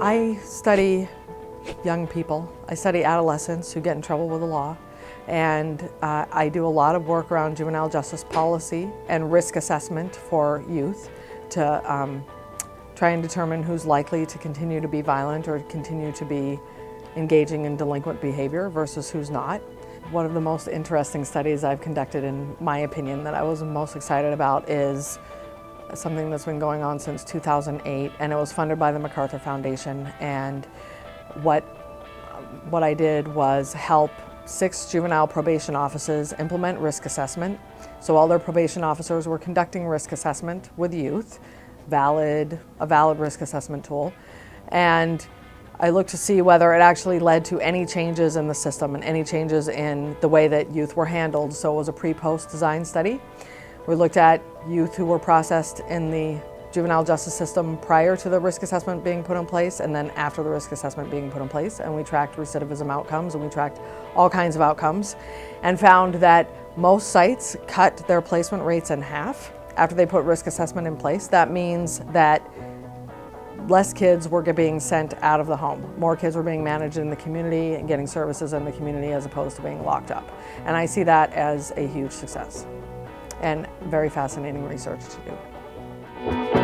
I study young people. I study adolescents who get in trouble with the law. And I do a lot of work around juvenile justice policy and risk assessment for youth to try and determine who's likely to continue to be violent or continue to be engaging in delinquent behavior versus who's not. One of the most interesting studies I've conducted, in my opinion, that I was most excited about is something that's been going on since 2008, and it was funded by the MacArthur Foundation. And what I did was help 6 juvenile probation offices implement risk assessment. So all their probation officers were conducting risk assessment with youth, a valid risk assessment tool. And I looked to see whether it actually led to any changes in the system and any changes in the way that youth were handled. So it was a pre-post design study. We looked at youth who were processed in the juvenile justice system prior to the risk assessment being put in place and then after the risk assessment being put in place. And we tracked recidivism outcomes and we tracked all kinds of outcomes and found that most sites cut their placement rates in half after they put risk assessment in place. That means that less kids were being sent out of the home. More kids were being managed in the community and getting services in the community as opposed to being locked up. And I see that as a huge success and very fascinating research to do.